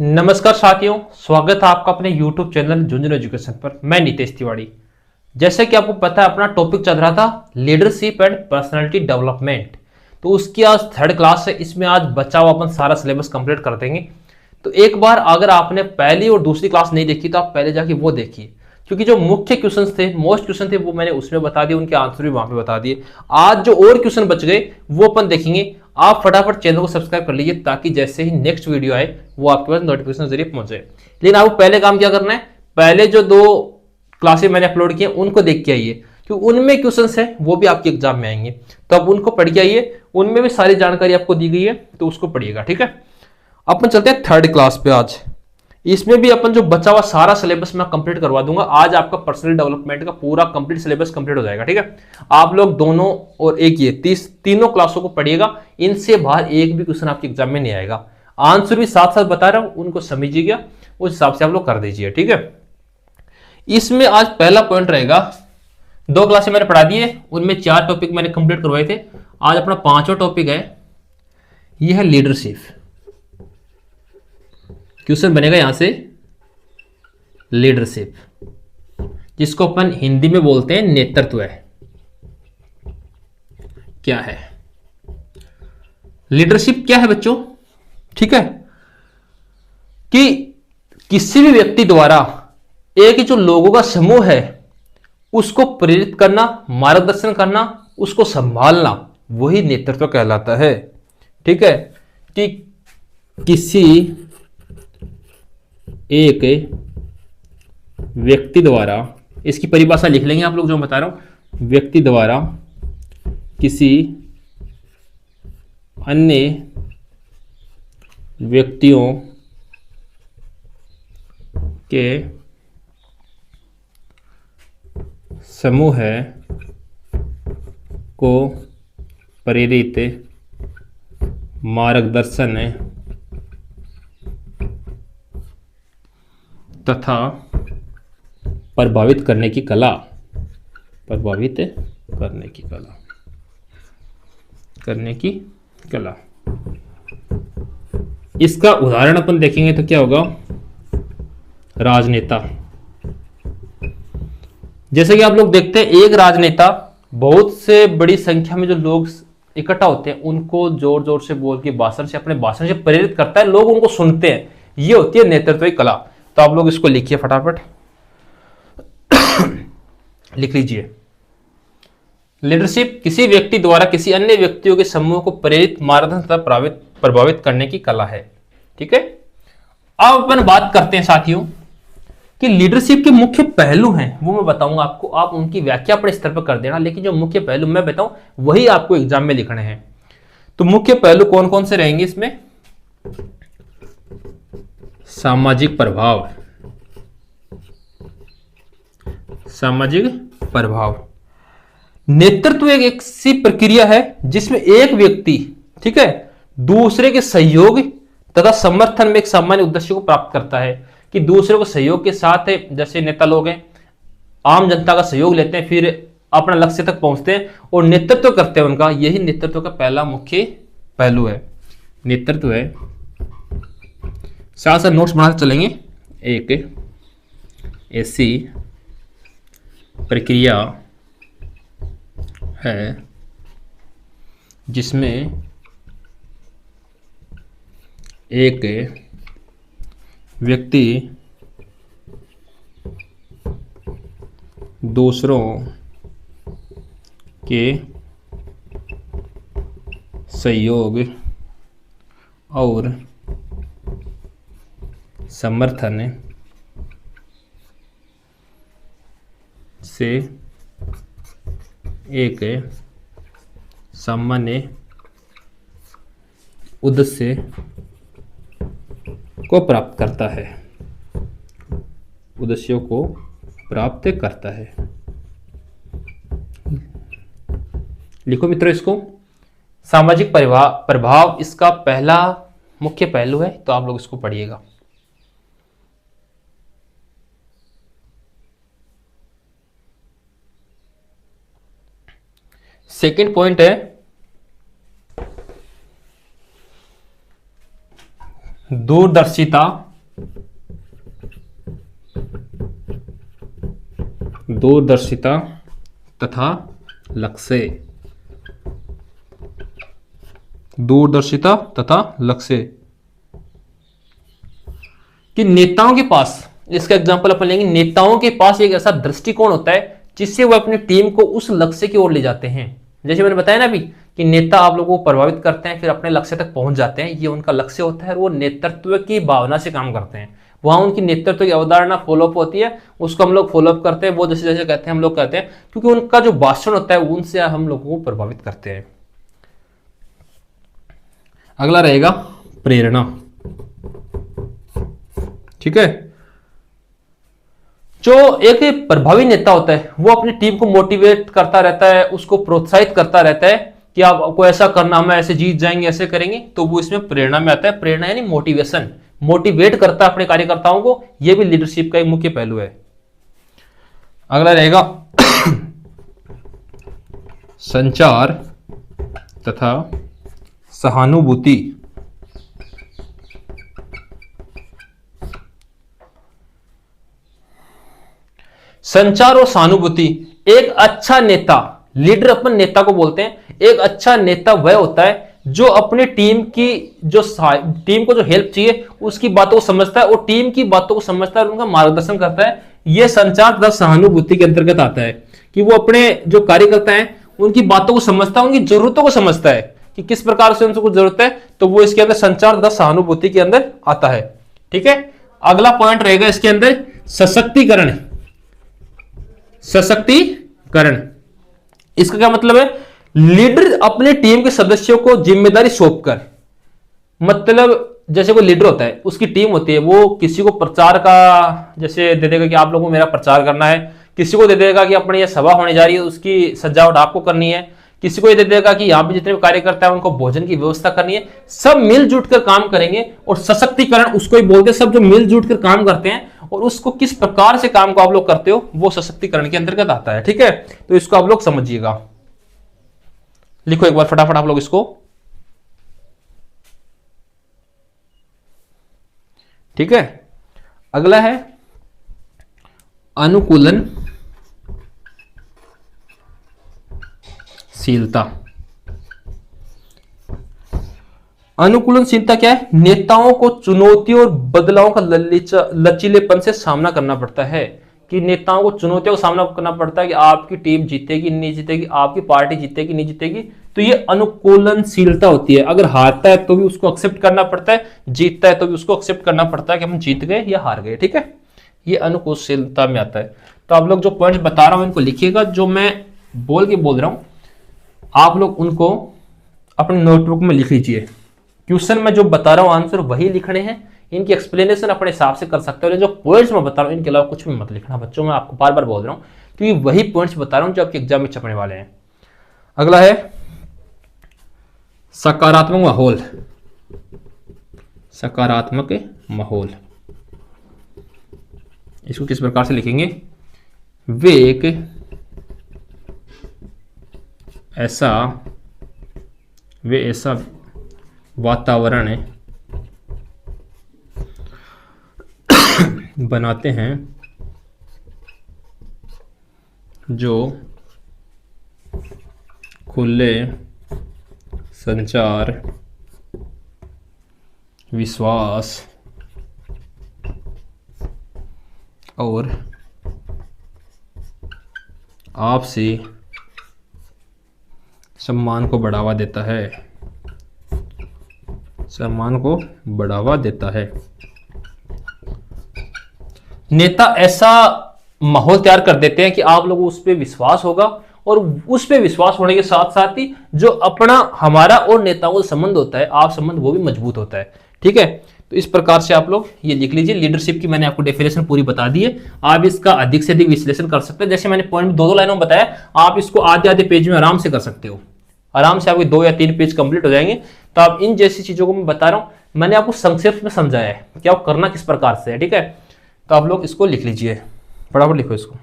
नमस्कार साथियों, स्वागत है आपका अपने YouTube चैनल झुंझुनू एजुकेशन पर। मैं नितेश तिवारी। जैसे कि आपको पता है, अपना टॉपिक चल रहा था लीडरशिप एंड पर्सनालिटी डेवलपमेंट। तो उसकी आज थर्ड क्लास है। इसमें आज बचा हुआ अपन सारा सिलेबस कंप्लीट कर देंगे। तो एक बार अगर आपने पहली और दूसरी क्लास नहीं देखी तो आप पहले जाके वो देखिए, क्योंकि जो मुख्य क्वेश्चन थे, मोस्ट क्वेश्चन थे, वो मैंने उसमें बता दिए, उनके आंसर भी वहां पे बता दिए। आज जो और क्वेश्चन बच गए वो अपन देखेंगे। आप फटाफट चैनल को सब्सक्राइब कर लीजिए ताकि जैसे ही नेक्स्ट वीडियो आए वो आपके पास नोटिफिकेशन जरिए पहुंच जाए। लेकिन आपको पहले काम क्या करना है, पहले जो दो क्लासेस मैंने अपलोड किए उनको देख के आइए, क्योंकि उनमें क्वेश्चंस हैं वो भी आपके एग्जाम में आएंगे। तो अब उनको पढ़ के आइए, उनमें भी सारी जानकारी आपको दी गई है, तो उसको पढ़िएगा। ठीक है, अपन चलते हैं थर्ड क्लास पे। आज इसमें भी अपन जो बचा हुआ सारा सिलेबस मैं कंप्लीट करवा दूंगा। आज आपका पर्सनल डेवलपमेंट का पूरा कंप्लीट सिलेबस कंप्लीट हो जाएगा। ठीक है, आप लोग दोनों और एक ये तीनों क्लासों को पढ़िएगा। इनसे बाहर एक भी क्वेश्चन आपके एग्जाम में नहीं आएगा। आंसर भी साथ साथ बता रहा हूं, उनको समझिएगा, उस हिसाब से आप लोग कर दीजिए। ठीक है, इसमें आज पहला पॉइंट रहेगा, दो क्लासें मैंने पढ़ा दी है, उनमें 4 टॉपिक मैंने कंप्लीट करवाए थे। आज अपना 5वां टॉपिक है, यह है लीडरशिप। क्वेश्चन बनेगा यहां से लीडरशिप, जिसको अपन हिंदी में बोलते हैं नेतृत्व। है क्या है लीडरशिप, क्या है बच्चों? ठीक है, कि किसी भी व्यक्ति द्वारा एक जो लोगों का समूह है उसको प्रेरित करना, मार्गदर्शन करना, उसको संभालना, वही नेतृत्व कहलाता है। ठीक है, कि किसी एक व्यक्ति द्वारा, इसकी परिभाषा लिख लेंगे आप लोग जो बता रहा हूं, व्यक्ति द्वारा किसी अन्य व्यक्तियों के समूह को प्रेरित, मार्गदर्शन तथा प्रभावित करने की कला, प्रभावित करने की कला। इसका उदाहरण अपन देखेंगे तो क्या होगा, राजनेता। जैसे कि आप लोग देखते हैं, एक राजनेता बहुत से बड़ी संख्या में जो लोग इकट्ठा होते हैं उनको जोर जोर से बोल के भाषण से, अपने भाषण से प्रेरित करता है, लोग उनको सुनते हैं। ये होती है नेतृत्व की कला। तो आप लोग इसको लिखिए फटाफट लिख लीजिए। लीडरशिप किसी व्यक्ति द्वारा किसी अन्य व्यक्तियों के समूह को प्रेरित, मार्गदर्शन तथा प्रभावित करने की कला है। ठीक है, अब अपन बात करते हैं साथियों कि लीडरशिप के मुख्य पहलू हैं, वो मैं बताऊंगा आपको। आप उनकी व्याख्या अपने स्तर पर कर देना, लेकिन जो मुख्य पहलू मैं बताऊं वही आपको एग्जाम में लिखने हैं। तो मुख्य पहलू कौन कौन से रहेंगे इसमें? सामाजिक प्रभाव, सामाजिक प्रभाव। नेतृत्व एक ऐसी प्रक्रिया है जिसमें एक व्यक्ति, ठीक है, दूसरे के सहयोग तथा समर्थन में एक सामान्य उद्देश्य को प्राप्त करता है। कि दूसरे को सहयोग के साथ, जैसे नेता लोग हैं, आम जनता का सहयोग लेते हैं, फिर अपना लक्ष्य तक पहुंचते हैं और नेतृत्व करते हैं उनका। यही नेतृत्व का पहला मुख्य पहलू है, नेतृत्व है। साथ साथ नोट्स बनाते चलेंगे। एक ऐसी प्रक्रिया है जिसमें एक व्यक्ति दूसरों के सहयोग और समर्थन से एक सामान्य उद्देश्य को प्राप्त करता है, उद्देश्यों को प्राप्त करता है। लिखो मित्रों इसको, सामाजिक प्रभाव इसका पहला मुख्य पहलू है, तो आप लोग इसको पढ़िएगा। सेकंड पॉइंट है दूरदर्शिता दूरदर्शिता तथा लक्ष्य। दूरदर्शिता तथा लक्ष्य कि नेताओं के पास, इसका एग्जांपल अपन लेंगे, नेताओं के पास एक ऐसा दृष्टिकोण होता है जिससे वो अपनी टीम को उस लक्ष्य की ओर ले जाते हैं। जैसे मैंने बताया ना अभी कि नेता आप लोगों को प्रभावित करते हैं, फिर अपने लक्ष्य तक पहुंच जाते हैं, ये उनका लक्ष्य होता है और वो नेतृत्व की भावना से काम करते हैं। वहां उनकी नेतृत्व की अवधारणा फॉलोअप होती है, उसको हम लोग फॉलोअप करते हैं, वो जैसे जैसे कहते हैं हम लोग कहते हैं, क्योंकि उनका जो भाषण होता है उनसे हम लोगों को प्रभावित करते हैं। अगला रहेगा प्रेरणा। ठीक है, जो एक प्रभावी नेता होता है वो अपनी टीम को मोटिवेट करता रहता है, उसको प्रोत्साहित करता रहता है कि आपको ऐसा करना, हम ऐसे जीत जाएंगे, ऐसे करेंगे, तो वो इसमें प्रेरणा में आता है। प्रेरणा यानी मोटिवेशन, मोटिवेट करता है अपने कार्यकर्ताओं को, यह भी लीडरशिप का एक मुख्य पहलू है। अगला रहेगा संचार तथा सहानुभूति। संचार और सहानुभूति, एक अच्छा नेता, लीडर अपन नेता को बोलते हैं, एक अच्छा नेता वह होता है जो अपने टीम को जो हेल्प चाहिए उसकी बातों को समझता है और टीम की बातों को समझता है और उनका मार्गदर्शन करता है। यह संचार तथा सहानुभूति के अंतर्गत आता है कि वो अपने जो कार्यकर्ता हैं उनकी बातों को समझता है, उनकी जरूरतों को समझता है कि किस प्रकार से उनको जरूरत है, तो वो इसके अंदर संचार तथा सहानुभूति के अंदर आता है। ठीक है, अगला पॉइंट रहेगा इसके अंदर सशक्तिकरण। सशक्तिकरण, इसका क्या मतलब है? लीडर अपने टीम के सदस्यों को जिम्मेदारी सौंपकर, मतलब जैसे कोई लीडर होता है, उसकी टीम होती है, वो किसी को प्रचार का जैसे दे देगा कि आप लोगों को मेरा प्रचार करना है, किसी को दे देगा कि अपनी ये सभा होने जा रही है उसकी सजावट आपको करनी है, किसी को ये दे देगा कि यहाँ पे जितने भी कार्यकर्ता है उनको भोजन की व्यवस्था करनी है। सब मिलजुल कर काम करेंगे और सशक्तिकरण उसको ही बोलते हैं, सब जो मिलजुल कर काम करते हैं और उसको किस प्रकार से काम को आप लोग करते हो वो सशक्तिकरण के अंतर्गत आता है। ठीक है, तो इसको आप लोग समझिएगा, लिखो एक बार फटाफट आप लोग इसको। ठीक है, अगला है अनुकूलनशीलता। अनुकूलनशीलता क्या है? नेताओं को चुनौतियों और बदलावों का लचीलेपन से सामना करना पड़ता है, कि नेताओं को चुनौतियों का सामना करना पड़ता है कि आपकी टीम जीतेगी नहीं जीतेगी, आपकी पार्टी जीतेगी नहीं जीतेगी, तो ये अनुकूलनशीलता होती है। अगर हारता है तो भी उसको एक्सेप्ट करना पड़ता है, जीतता है तो भी उसको एक्सेप्ट करना पड़ता है कि हम जीत गए या हार गए। ठीक है, ये अनुकूलनशीलता में आता है। तो आप लोग जो पॉइंट बता रहा हूं इनको लिखिएगा, जो मैं बोल रहा हूं आप लोग उनको अपने नोटबुक में लिख लीजिए। क्वेश्चन में जो बता रहा हूं आंसर वही लिखने हैं, इनकी एक्सप्लेनेशन अपने हिसाब से कर सकते हो, जो पॉइंट्स मैं बता रहा हूं इनके अलावा कुछ भी मत लिखना बच्चों, मैं आपको बार बार बोल रहा हूं क्योंकि वही पॉइंट्स बता रहा हूं जो आपके एग्जाम में छपने वाले हैं। अगला है सकारात्मक माहौल। सकारात्मक माहौल, इसको किस प्रकार से लिखेंगे? वे एक ऐसा वातावरण बनाते हैं जो खुले संचार, विश्वास और आपसी सम्मान को बढ़ावा देता है। सम्मान को बढ़ावा देता है। नेता ऐसा माहौल तैयार कर देते हैं कि आप लोगों को उस पर विश्वास होगा और उस पर विश्वास होने के साथ साथ ही जो अपना हमारा और नेताओं का संबंध होता है, आप संबंध, वो भी मजबूत होता है। ठीक है, तो इस प्रकार से आप लोग ये लिख लीजिए। लीडरशिप की मैंने आपको डेफिनेशन पूरी बता दी है, आप इसका अधिक से अधिक विश्लेषण कर सकते हैं। जैसे मैंने पॉइंट दो लाइनों में बताया, आप इसको आधे आधे पेज में आराम से कर सकते हो, आराम से आपके 2 या 3 पेज कंप्लीट हो जाएंगे। तो आप इन जैसी चीजों को मैं बता रहा हूं, मैंने आपको संक्षेप में समझाया है कि आप करना किस प्रकार से है। ठीक है, तो आप लोग इसको लिख लीजिए, फटाफट लिखो इसको।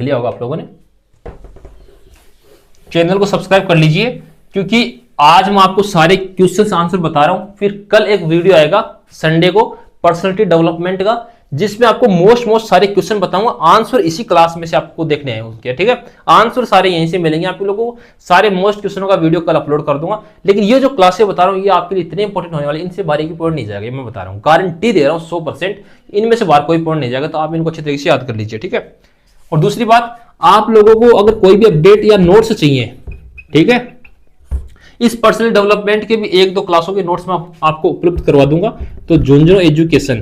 लिया होगा आप लोगों ने। चैनल को सब्सक्राइब कर लीजिए, क्योंकि आज मैं आपको सारे क्वेश्चंस आंसर बता रहा हूं। फिर कल एक वीडियो आएगा संडे को पर्सनालिटी डेवलपमेंट का, जिसमें आपको मोस्ट सारे क्वेश्चन बताऊंगा। आंसर इसी क्लास में से आपको देखने हैं उनके, ठीक है। आंसर सारे यहीं से मिलेंगे आप लोगों को। सारे मोस्ट क्वेश्चनों का वीडियो कल अपलोड कर दूंगा। लेकिन ये जो क्लासें बता रहा हूँ ये आपके लिए इतने इंपॉर्टेंट होने वाले, इनसे बारीकी पॉइंट नहीं जाएगा, मैं बता रहा हूँ, गारंटी दे रहा हूँ 100%। इनमें से बाहर कोई पॉइंट नहीं जाएगा, तो आप इनको अच्छे तरीके से याद कर लीजिए, ठीक है। और दूसरी बात, आप लोगों को अगर कोई भी अपडेट या नोट्स चाहिए, ठीक है, इस पर्सनल डेवलपमेंट के भी 1-2 क्लासों के नोट्स मैं आपको उपलब्ध करवा दूंगा। तो झुंझुनू एजुकेशन,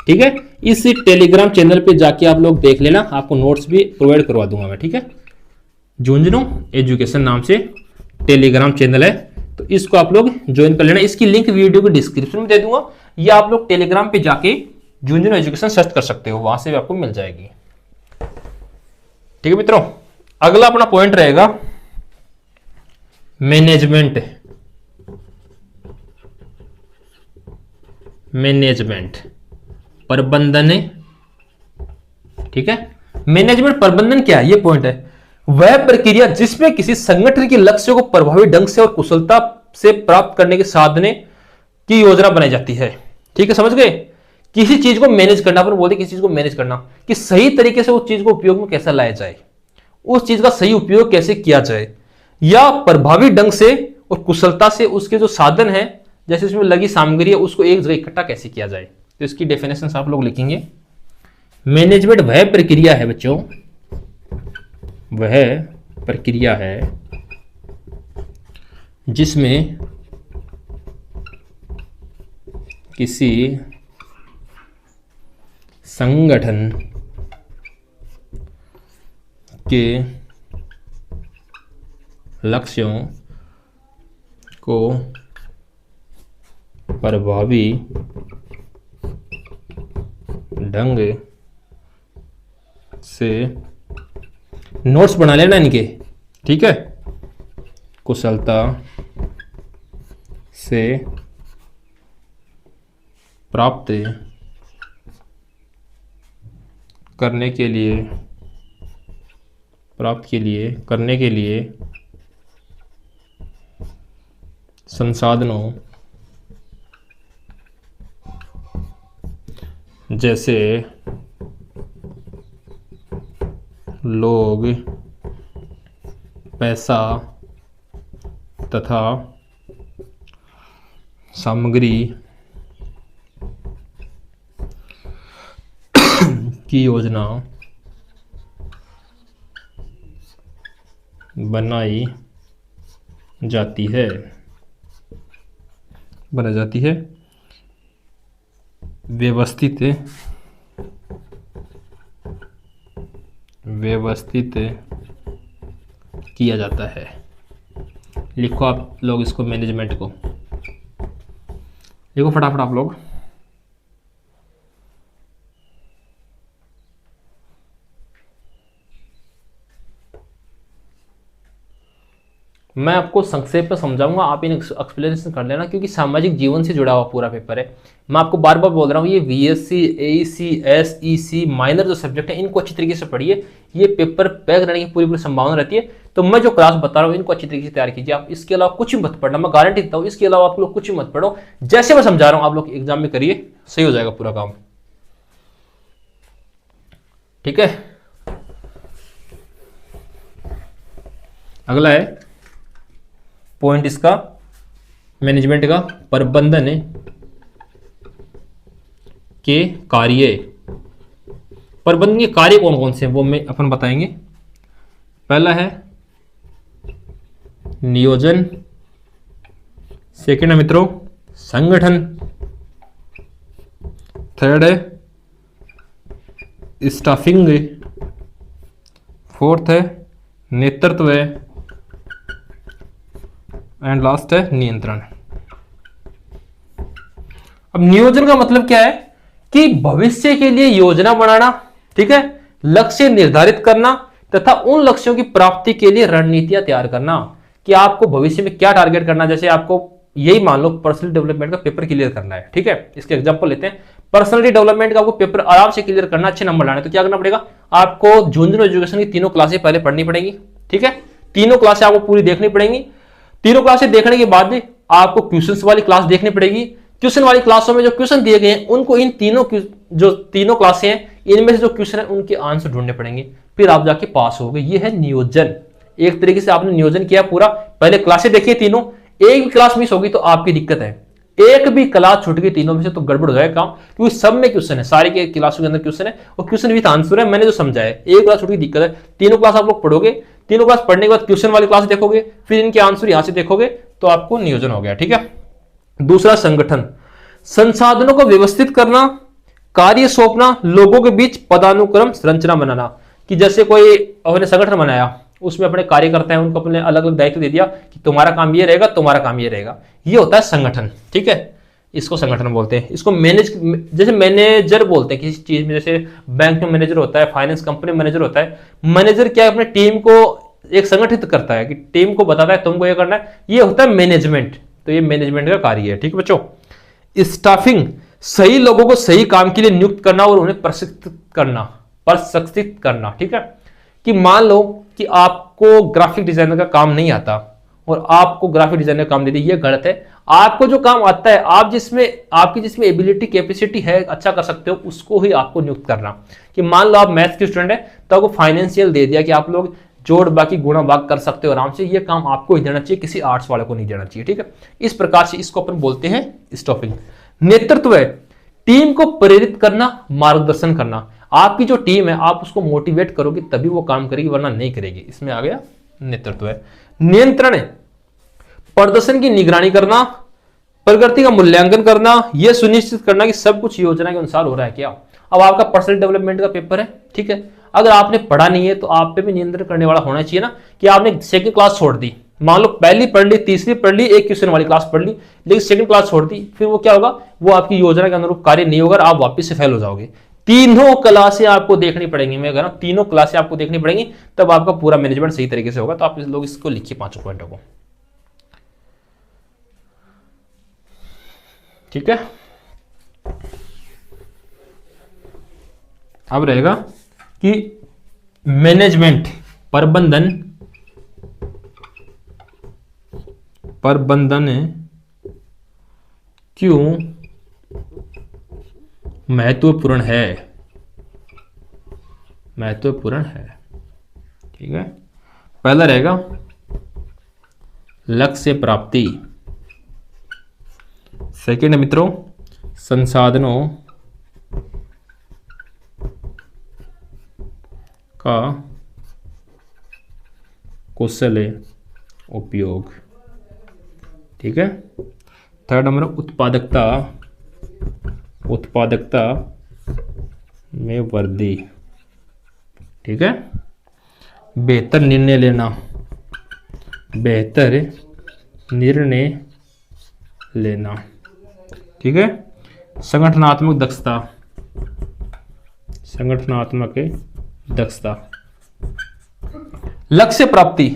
ठीक है, इस टेलीग्राम चैनल पे जाके आप लोग देख लेना, आपको नोट्स भी प्रोवाइड करवा दूंगा मैं, ठीक है। झुंझुनू एजुकेशन नाम से टेलीग्राम चैनल है, तो इसको आप लोग ज्वाइन कर लेना। इसकी लिंक वीडियो के डिस्क्रिप्शन में दे दूंगा, या आप लोग टेलीग्राम पे जाके झुंझुनू एजुकेशन सर्च कर सकते हो, वहां से भी आपको मिल जाएगी, ठीक है मित्रों। अगला अपना पॉइंट रहेगा मैनेजमेंट। प्रबंधन, ठीक है। मैनेजमेंट प्रबंधन क्या है, ये पॉइंट है। वह प्रक्रिया जिसमें किसी संगठन के लक्ष्यों को प्रभावी ढंग से और कुशलता से प्राप्त करने के साधने की योजना बनाई जाती है, ठीक है, समझ गए। किसी चीज को मैनेज करना, अपन बोलते किसी चीज को मैनेज करना, कि सही तरीके से उस चीज को उपयोग में कैसे लाया जाए, उस चीज का सही उपयोग कैसे किया जाए, या प्रभावी ढंग से और कुशलता से उसके जो साधन है, जैसे इसमें लगी सामग्री है, उसको एक जगह इकट्ठा कैसे किया जाए। तो इसकी डेफिनेशन आप लोग लिखेंगे। मैनेजमेंट वह प्रक्रिया है बच्चों, वह प्रक्रिया है जिसमें किसी संगठन के लक्ष्यों को प्रभावी ढंग से, नोट्स बना लेना इनके, ठीक है, कुशलता से प्राप्त करने के लिए संसाधनों जैसे लोग, पैसा तथा सामग्री की योजना बनाई जाती है, व्यवस्थित किया जाता है। लिखो आप लोग इसको, मैनेजमेंट को लिखो फटाफट आप लोग। मैं आपको संक्षेप में समझाऊंगा, आप इन एक्सप्लेनेशन कर लेना, क्योंकि सामाजिक जीवन से जुड़ा हुआ पूरा पेपर है। मैं आपको बार बार बोल रहा हूँ, ये VSC, AEC, SEC माइनर जो सब्जेक्ट है, इनको अच्छी तरीके से पढ़िए। ये पेपर पैक रहने की पूरी संभावना रहती है। तो मैं जो क्लास बता रहा हूँ इनको अच्छी तरीके से तैयार कीजिए आप। इसके अलावा कुछ मत पढ़ना, मैं गारंटी देता हूँ। इसके अलावा आप लोग कुछ मत पढ़ो, जैसे मैं समझा रहा हूँ आप लोग एग्जाम में करिए, सही हो जाएगा पूरा काम, ठीक है। अगला है पॉइंट इसका मैनेजमेंट का, प्रबंधन के कार्य। प्रबंधन के कार्य कौन कौन से हैं वो मैं अपन बताएंगे। पहला है नियोजन, सेकंड है मित्रों संगठन, थर्ड है स्टाफिंग, फोर्थ है नेतृत्व, एंड लास्ट है नियंत्रण। अब नियोजन का मतलब क्या है कि भविष्य के लिए योजना बनाना, ठीक है, लक्ष्य निर्धारित करना तथा उन लक्ष्यों की प्राप्ति के लिए रणनीतियां तैयार करना, कि आपको भविष्य में क्या टारगेट करना। जैसे आपको यही मान लो पर्सनल डेवलपमेंट का पेपर क्लियर करना है, ठीक है। इसके एग्जांपल लेते हैं। पर्सनालिटी डेवलपमेंट का आपको पेपर आराम से क्लियर करना, अच्छे नंबर लाने, तो क्या करना पड़ेगा, आपको झुंझुनू एजुकेशन की तीनों क्लासें पहले पढ़नी पड़ेंगी। ठीक है, तीनों क्लासें आपको पूरी देखनी पड़ेंगी। तीनों क्लासें देखने के बाद आपको क्वेश्चंस वाली क्लास देखनी पड़ेगी। क्वेश्चन वाली क्लासों में जो क्वेश्चन दिए गए हैं उनको इन तीनों जो तीनों क्लासें हैं इनमें से जो क्वेश्चन है उनके आंसर ढूंढने पड़ेंगे, फिर आप जाके पास हो गए। ये है नियोजन, एक तरीके से आपने नियोजन किया पूरा। पहले क्लासें देखिए तीनों, एक भी क्लास मिस होगी तो आपकी दिक्कत है, एक भी क्लास छूट गई तीनों में से तो गड़बड़ हो जाएगा काम, क्योंकि सब में क्वेश्चन है, सारी के क्लासों के अंदर क्वेश्चन है और क्वेश्चन विद आंसर है। मैंने जो समझा है, एक क्लास छूट गई दिक्कत है, तीनों क्लास आप लोग पढ़ोगे, तीनों क्लास पढ़ने के बाद क्वेश्चन वाली क्लास देखोगे, फिर इनके आंसर यहां से देखोगे तो आपको नियोजन हो गया। ठीक है, दूसरा संगठन, संसाधनों को व्यवस्थित करना, कार्य सौंपना, लोगों के बीच पदानुक्रम संरचना बनाना, कि जैसे कोई अपने संगठन बनाया, उसमें अपने कार्यकर्ता हैं उनको अपने अलग अलग दायित्व दे दिया कि तुम्हारा काम ये रहेगा, तुम्हारा काम ये रहेगा, ये होता है संगठन। ठीक है, इसको संगठन बोलते हैं। इसको मैनेज, जैसे मैनेजर बोलते हैं किसी चीज में, जैसे बैंक में मैनेजर होता है, फाइनेंस कंपनी में मैनेजर होता है। मैनेजर क्या अपने टीम को एक संगठित करता है कि टीम को बताता है तुमको ये करना है, ये होता है मैनेजमेंट। तो ये मैनेजमेंट का कार्य है। ठीक है बच्चों, स्टाफिंग, सही लोगों को सही काम के लिए नियुक्त करना और उन्हें प्रशिक्षित करना। ठीक है, कि मान लो कि आपको ग्राफिक डिजाइनर का काम नहीं आता और आपको ग्राफिक डिजाइनर का काम दे दिया, ये गलत है। आपको जो काम आता है, आप जिसमें एबिलिटी कैपेसिटी है, अच्छा कर सकते हो, उसको ही आपको नियुक्त करना। कि मान लो आप मैथ्स के स्टूडेंट है तो आपको फाइनेंशियल दे दिया कि आप लोग जोड़ बाकी गुणा भाग कर सकते हो आराम से, ये काम आपको ही देना चाहिए, किसी आर्ट्स वाले को नहीं देना चाहिए। ठीक है, इस प्रकार से इसको अपन बोलते हैं स्टॉपिंग। नेतृत्व है, टीम को प्रेरित करना, मार्गदर्शन करना। आपकी जो टीम है आप उसको मोटिवेट करोगे तभी वो काम करेगी, वरना नहीं करेगी। इसमें आ गया नेतृत्व है। नियंत्रण है, प्रदर्शन की निगरानी करना, प्रगति का मूल्यांकन करना, यह सुनिश्चित करना कि सब कुछ योजना के अनुसार हो रहा है क्या। अब आपका पर्सनल डेवलपमेंट का पेपर है, ठीक है, अगर आपने पढ़ा नहीं है तो आप पे भी नियंत्रण करने वाला होना चाहिए ना, कि आपने सेकंड क्लास छोड़ दी, मान लो पहली पढ़ ली, तीसरी पढ़ ली, एक क्वेश्चन वाली क्लास पढ़ ली, लेकिन सेकंड क्लास छोड़ दी, फिर वो क्या होगा, वो आपकी योजना के अनुरूप कार्य नहीं होगा, आप वापस से फेल हो जाओगे। तीनों क्लासें आपको देखनी पड़ेंगी, मैं कह रहा हूं तीनों क्लासें आपको देखनी पड़ेंगी, तब आपका पूरा मैनेजमेंट सही तरीके से होगा। तो आप लोग इसको लिखिए 5 पॉइंटों को। ठीक है, अब रहेगा कि मैनेजमेंट, प्रबंधन क्यों महत्वपूर्ण है। ठीक है, पहला रहेगा लक्ष्य प्राप्ति। सेकंड है मित्रों संसाधनों का कुशल उपयोग। ठीक है, थर्ड नंबर उत्पादकता में वृद्धि। ठीक है, बेहतर निर्णय लेना। ठीक है, संगठनात्मक दक्षता। लक्ष्य प्राप्ति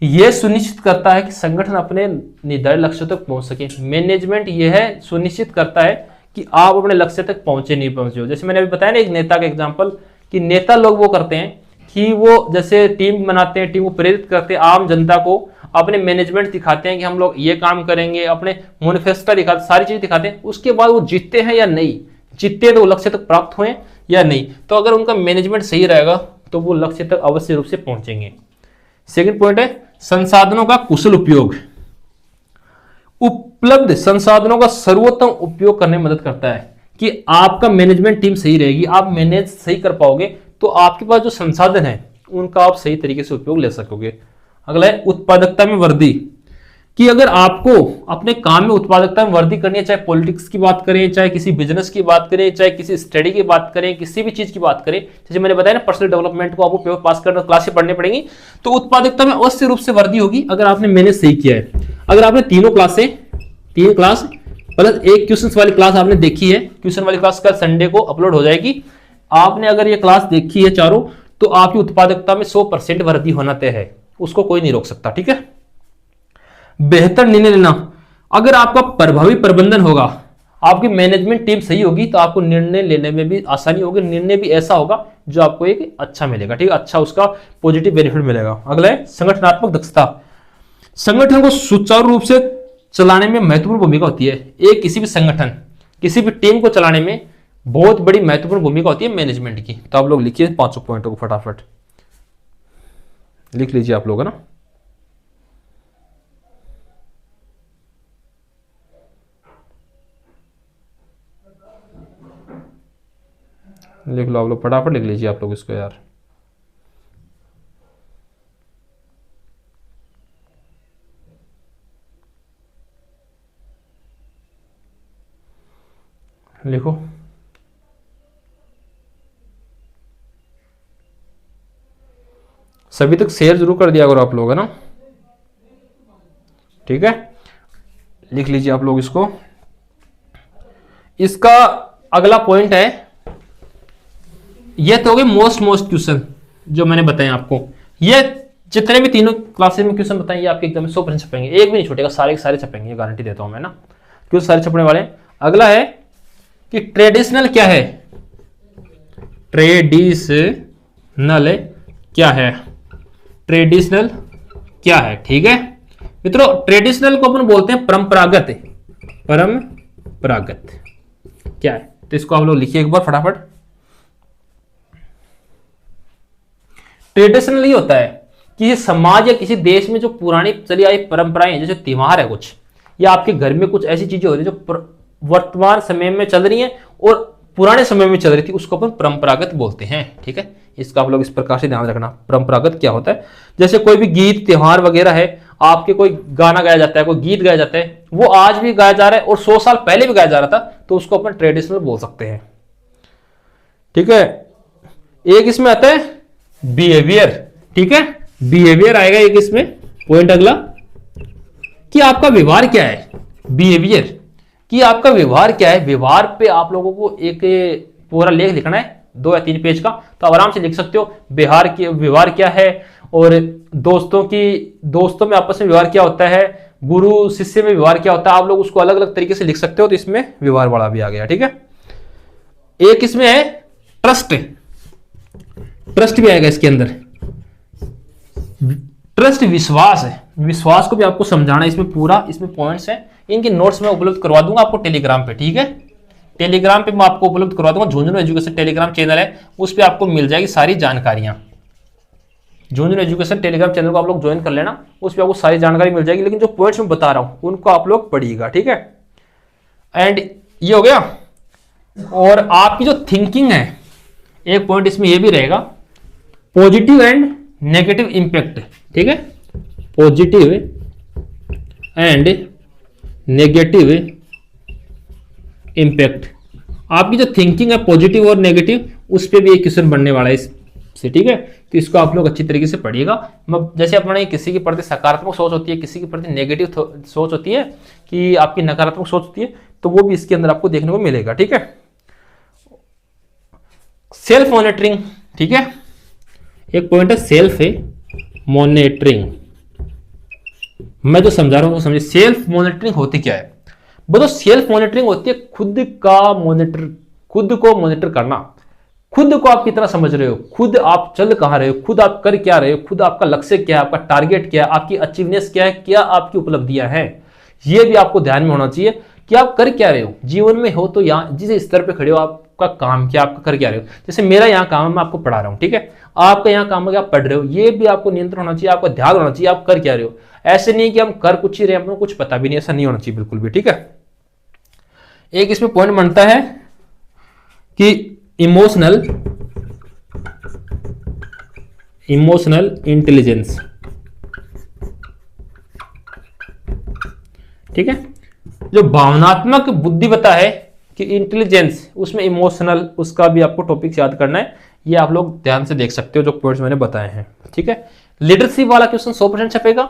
यह सुनिश्चित करता है कि संगठन अपने निर्धारित लक्ष्य तक पहुंच सके। मैनेजमेंट यह है सुनिश्चित करता है कि आप अपने लक्ष्य तक पहुंचे नहीं पहुंचे हो। जैसे मैंने अभी बताया ना एक नेता का एग्जांपल, कि नेता लोग वो करते हैं कि वो जैसे टीम बनाते हैं, टीम को प्रेरित करते हैं, आम जनता को अपने मैनेजमेंट दिखाते हैं कि हम लोग ये काम करेंगे, अपने मैनिफेस्टो दिखाते, सारी चीज दिखाते हैं। उसके बाद वो जीतते हैं या नहीं जीतते, तो लक्ष्य तक प्राप्त हुए या नहीं। तो अगर उनका मैनेजमेंट सही रहेगा तो वो लक्ष्य तक अवश्य रूप से पहुंचेंगे। सेकंड पॉइंट है संसाधनों का कुशल उपयोग। उपलब्ध संसाधनों का सर्वोत्तम उपयोग करने में मदद करता है कि आपका मैनेजमेंट टीम सही रहेगी, आप मैनेज सही कर पाओगे, तो आपके पास जो संसाधन है उनका आप सही तरीके से उपयोग ले सकोगे। अगला है उत्पादकता में वृद्धि, कि अगर आपको अपने काम में उत्पादकता में वृद्धि करनी है, चाहे पॉलिटिक्स की बात करें, चाहे किसी बिजनेस की बात करें, चाहे किसी स्टडी की बात करें, किसी भी चीज की बात करें, जैसे मैंने बताया ना पर्सनल डेवलपमेंट को आपको पेपर पास करना, क्लासें पढ़नी पड़ेंगी, तो उत्पादकता में अवश्य रूप से वृद्धि होगी अगर आपने मैनेज सही किया है। अगर आपने तीन क्लास प्लस एक क्वेश्चन वाली क्लास आपने देखी है, क्वेश्चन वाली क्लास कल संडे को अपलोड हो जाएगी, आपने अगर ये क्लास देखी है चारों, तो आपकी उत्पादकता में 100% वृद्धि होना तय है, उसको कोई नहीं रोक सकता। ठीक है, बेहतर निर्णय लेना, अगर आपका प्रभावी प्रबंधन होगा, आपकी मैनेजमेंट टीम सही होगी तो आपको निर्णय लेने में भी आसानी होगी, निर्णय भी ऐसा होगा जो आपको एक अच्छा मिलेगा, ठीक है, अच्छा उसका पॉजिटिव बेनिफिट मिलेगा। अगला है संगठनात्मक दक्षता। संगठन को सुचारू रूप से चलाने में महत्वपूर्ण भूमिका होती है। एक किसी भी संगठन, किसी भी टीम को चलाने में बहुत बड़ी महत्वपूर्ण भूमिका होती है मैनेजमेंट की। तो आप लोग लिखिए 5 पॉइंटों को फटाफट लिख लीजिए आप लोग, है ना। लिख लो आप लोग, फटाफट लिख लीजिए आप लोग इसको यार। लिखो। सभी तक शेयर जरूर कर दिया करो आप लोग, है ना, ठीक है। लिख लीजिए आप लोग इसको। इसका अगला पॉइंट है, ये तो हो गए मोस्ट क्वेश्चन जो मैंने बताया आपको। ये जितने भी तीनों क्लासेस में क्वेश्चन बताएं, ये आपके एग्जाम में 100% छपेंगे, एक भी नहीं छूटेगा, सारे के सारे छपेंगे, ये गारंटी देता हूं मैं ना, क्यों सारे छपने वाले हैं। अगला है कि ट्रेडिशनल क्या है, ट्रेडिशनल क्या है, ट्रेडिशनल क्या है, ठीक है मित्रों। ट्रेडिशनल को अपन बोलते हैं परंपरागत, परंपरागत क्या है, तो इसको आप लोग लिखिए एक बार फटाफट। ट्रेडिशनल ये होता है कि समाज या किसी देश में जो पुरानी चली आई परंपराएं हैं, जैसे त्योहार है कुछ, या आपके घर में कुछ ऐसी चीजें हो रही है जो वर्तमान समय में चल रही हैं और पुराने समय में चल रही थी, उसको अपन परंपरागत बोलते हैं, ठीक है। इसका आप लोग इस प्रकार से ध्यान रखना, परंपरागत क्या होता है। जैसे कोई भी गीत त्योहार वगैरह है, आपके कोई गाना गाया जाता है, कोई गीत गाया जाता है, वो आज भी गाया जा रहा है और 100 साल पहले भी गाया जा रहा था, तो उसको अपन ट्रेडिशनल बोल सकते हैं, ठीक है। एक इसमें आता है बिहेवियर, ठीक है, बिहेवियर आएगा एक इसमें पॉइंट अगला, कि आपका व्यवहार क्या है, बिहेवियर कि आपका व्यवहार क्या है। व्यवहार पे आप लोगों को एक पूरा लेख लिखना है 2 या 3 पेज का, तो आराम से लिख सकते हो व्यवहार क्या है, और दोस्तों में आपस में व्यवहार क्या होता है, गुरु शिष्य में व्यवहार क्या होता है, आप लोग उसको अलग अलग तरीके से लिख सकते हो। तो इसमें व्यवहार वाला भी आ गया, ठीक है। एक इसमें है ट्रस्ट, ट्रस्ट भी आएगा इसके अंदर। ट्रस्ट विश्वास है, विश्वास को भी आपको समझाना है इसमें पूरा, इसमें पॉइंट्स हैं, इनकी नोट्स मैं उपलब्ध करवा दूंगा आपको टेलीग्राम पे, ठीक है। टेलीग्राम पे मैं आपको उपलब्ध करवा दूंगा, झुंझुनू एजुकेशन टेलीग्राम चैनल है, उस पर आपको मिल जाएगी सारी जानकारियां। झुंझुनू एजुकेशन टेलीग्राम चैनल को आप लोग ज्वाइन कर लेना, उस पर आपको सारी जानकारी मिल जाएगी, लेकिन जो पॉइंट्स मैं बता रहा हूं उनको आप लोग पढ़िएगा, ठीक है। एंड ये हो गया। और आपकी जो थिंकिंग है, एक पॉइंट इसमें यह भी रहेगा, पॉजिटिव एंड नेगेटिव इंपैक्ट, ठीक है, पॉजिटिव एंड नेगेटिव इंपैक्ट। आपकी जो थिंकिंग है पॉजिटिव और नेगेटिव, उस पर भी एक क्वेश्चन बनने वाला है इससे, ठीक है। तो इसको आप लोग अच्छी तरीके से पढ़िएगा। जैसे अपने किसी के प्रति सकारात्मक सोच होती है, किसी के प्रति नेगेटिव सोच होती है, कि आपकी नकारात्मक सोच होती है, तो वो भी इसके अंदर आपको देखने को मिलेगा, ठीक है। सेल्फ मॉनिटरिंग, ठीक है, एक पॉइंट है सेल्फ मॉनिटरिंग। मैं जो समझा रहा हूं वो समझिए। सेल्फ मॉनिटरिंग होती क्या है, बताओ। सेल्फ मॉनिटरिंग होती है खुद को मॉनिटर करना, खुद को आप कितना समझ रहे हो, खुद आप चल कहां रहे हो, खुद आप कर क्या रहे हो, खुद आपका लक्ष्य क्या है, आपका टारगेट क्या है, आपकी अचीवनेस क्या है, क्या आपकी उपलब्धियां हैं, ये भी आपको ध्यान में होना चाहिए कि आप कर क्या रहे हो जीवन में। हो तो यहाँ जिस स्तर पे खड़े हो, आपका काम क्या, आपका कर क्या रहे हो। जैसे मेरा यहाँ काम है, मैं आपको पढ़ा रहा हूँ, ठीक है, आपका यहाँ काम है कि आप पढ़ रहे हो, ये भी आपको नियंत्रण होना चाहिए, आपका ध्यान होना चाहिए आप कर क्या रहे हो। ऐसे नहीं कि हम कर कुछ ही रहे, हमको कुछ पता भी नहीं, ऐसा नहीं होना चाहिए बिल्कुल भी, ठीक है। एक इसमें पॉइंट बनता है कि इमोशनल इंटेलिजेंस, ठीक है। जो भावनात्मक बुद्धिमत्ता है कि इंटेलिजेंस, उसमें इमोशनल, उसका भी आपको टॉपिक याद करना है। ये आप लोग ध्यान से देख सकते हो जो पॉइंट्स मैंने बताए हैं, ठीक है। लीडरशिप वाला क्वेश्चन 100% छपेगा।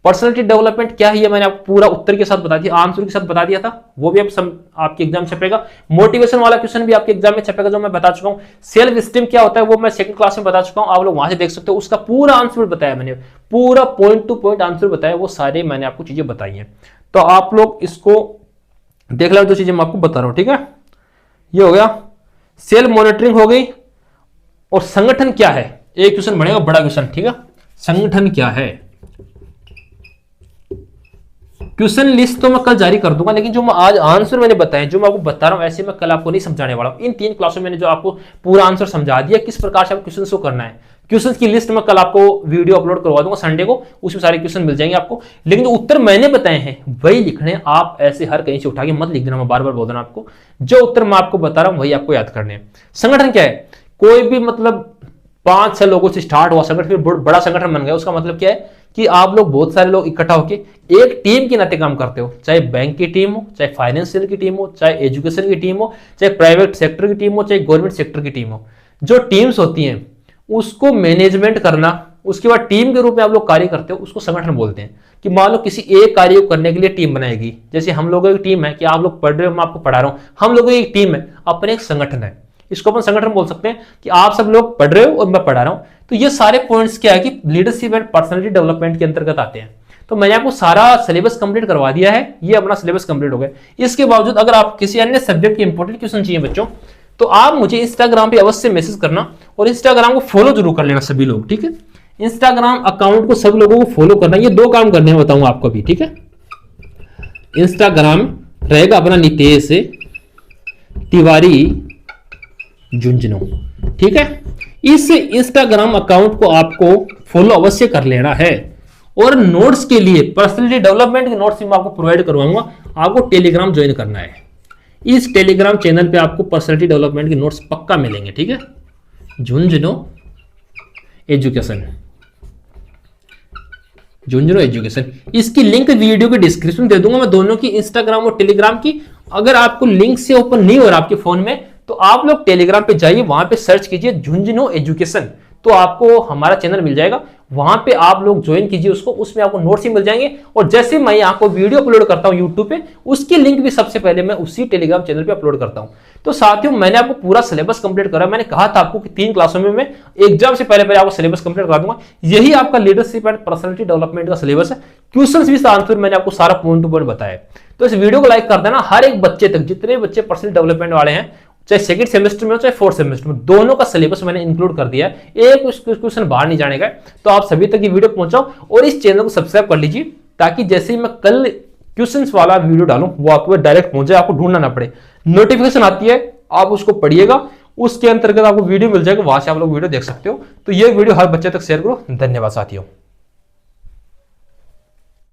पर्सनालिटी डेवलपमेंट क्या है, ये मैंने आपको पूरा उत्तर के साथ बता दिया, आंसर के साथ बता दिया था, वो भी आपके एग्जाम में छपेगा। मोटिवेशन वाला क्वेश्चन भी आपके एग्जाम में छपेगा, जो मैं बता चुका हूं। सेल्फ स्टीम क्या होता है वो मैं सेकंड क्लास में बता चुका हूं, आप लोग वहां से देख सकते हो, उसका पूरा आंसर बताया मैंने, पूरा पॉइंट टू पॉइंट आंसर बताया, वो सारे मैंने आपको चीजें बताई हैं। तो आप लोग इसको देख लो जो चीजें मैं आपको बता रहा हूं, ठीक है। ये हो गया, सेल मॉनिटरिंग हो गई। और संगठन क्या है, एक क्वेश्चन बनेगा बड़ा क्वेश्चन, ठीक है। संगठन क्या है, क्वेश्चन लिस्ट तो मैं कल जारी कर दूंगा, लेकिन जो मैं आज आंसर मैंने बताया, जो मैं आपको बता रहा हूं, ऐसे मैं कल आपको नहीं समझाने वाला हूं। इन 3 क्लासों में मैंने जो आपको पूरा आंसर समझा दिया, किस प्रकार से आपको क्वेश्चन को करना है। क्वेश्चन की लिस्ट मैं कल आपको वीडियो अपलोड करवा दूंगा संडे को, उसमें सारे क्वेश्चन मिल जाएंगे आपको। लेकिन जो उत्तर मैंने बताए हैं वही लिखने, आप ऐसे हर कहीं से उठा के मत लिख देना, मैं बार बार बोल रहा हूं आपको। जो उत्तर मैं आपको बता रहा हूं वही आपको याद करने हैं। संगठन क्या है, कोई भी मतलब 5-6 लोगों से स्टार्ट हुआ संगठन, फिर बड़ा संगठन बन गया, उसका मतलब क्या है कि आप लोग बहुत सारे लोग इकट्ठा होकर एक टीम के नाते काम करते हो। चाहे बैंक की टीम हो, चाहे फाइनेंशियल की टीम हो, चाहे एजुकेशन की टीम हो, चाहे प्राइवेट सेक्टर की टीम हो, चाहे गवर्नमेंट सेक्टर की टीम हो। जो टीम्स होती हैं उसको मैनेजमेंट करना, उसके बाद टीम के रूप में आप लोग कार्य करते हो, उसको संगठन बोलते हैं। कि मान लो किसी एक कार्य को करने के लिए टीम बनाएगी, जैसे हम लोगों की टीम है कि आप लोग पढ़ रहे हो, मैं आपको पढ़ा रहा हूं, हम लोगों की एक टीम है, अपने एक संगठन है, इसको अपन संगठन बोल सकते हैं कि आप सब लोग पढ़ रहे हो और मैं पढ़ा रहा हूं। तो ये सारे पॉइंट्स क्या है कि लीडरशिप एंड पर्सनालिटी डेवलपमेंट के अंतर्गत आते हैं। तो मैंने आपको सारा सिलेबस कंप्लीट करवा दिया है, ये अपना सिलेबस कंप्लीट हो गया। इसके बावजूद अगर आप किसी अन्य सब्जेक्ट के इंपॉर्टेंट क्वेश्चन चाहिए बच्चों, तो आप मुझे इंस्टाग्राम पे अवश्य मैसेज करना, और इंस्टाग्राम को फॉलो जरूर कर लेना सभी लोग, ठीक है। इंस्टाग्राम अकाउंट को सब लोगों को फॉलो करना, ये 2 काम करने हैं बताऊंगा आपको अभी, ठीक है। इंस्टाग्राम रहेगा अपना नितेश तिवारी झुंझुनू, ठीक है। इस इंस्टाग्राम अकाउंट को आपको फॉलो अवश्य कर लेना है। और नोट्स के लिए, पर्सनैलिटी डेवलपमेंट के नोट्स मैं आपको प्रोवाइड करवाऊंगा, आपको टेलीग्राम ज्वाइन करना है। इस टेलीग्राम चैनल पे आपको पर्सनैलिटी डेवलपमेंट के नोट्स पक्का मिलेंगे, ठीक है। झुंझुनू एजुकेशन, झुंझुनू एजुकेशन, इसकी लिंक वीडियो के डिस्क्रिप्शन दे दूंगा मैं, दोनों की, इंस्टाग्राम और टेलीग्राम की। अगर आपको लिंक से ओपन नहीं हो रहा आपके फोन में, तो आप लोग टेलीग्राम पे जाइए, वहां पे सर्च कीजिए झुंझुनू एजुकेशन, तो आपको हमारा चैनल मिल जाएगा। वहां पे आप लोग ज्वाइन कीजिए उसको, उसमें आपको नोट्स ही मिल जाएंगे। और जैसे मैं यहाँ को वीडियो अपलोड करता हूँ यूट्यूब पे, उसकी लिंक भी सबसे पहले मैं उसी टेलीग्राम चैनल पे अपलोड करता हूँ। तो साथियों, मैंने आपको पूरा सिलेबस कंप्लीट करा। मैंने कहा था आपको कि 3 क्लासों में मैं एग्जाम से पहले आपको सिलेबस कंप्लीट करा दूंगा। यही आपका लीडरशिप एंड पर्सनैलिटी डेवलपमेंट का सिलेबस है। क्वेश्चन भी आंसर मैंने आपको सारा पॉइंट टू पॉइंट बताया। तो इस वीडियो को लाइक कर देना, हर एक बच्चे तक, जितने बच्चे पर्सनल डेवलपमेंट वाले हैं, चाहे सेकंड सेमेस्टर में हो चाहे 4th सेमेस्टर में, दोनों का सिलेबस मैंने इंक्लूड कर दिया है। एक क्वेश्चन बाहर नहीं जाने का। तो आप सभी तक ये वीडियो पहुंचाओ और इस चैनल को सब्सक्राइब कर लीजिए, ताकि जैसे ही मैं कल क्वेश्चंस वाला वीडियो डालूं वो आपको डायरेक्ट पहुंच जाए, आपको ढूंढना ना पड़े। नोटिफिकेशन आती है, आप उसको पढ़िएगा, उसके अंतर्गत आपको वीडियो मिल जाएगा, वहां से आप लोग वीडियो देख सकते हो। तो ये वीडियो हर बच्चे तक शेयर करो। धन्यवाद साथियों।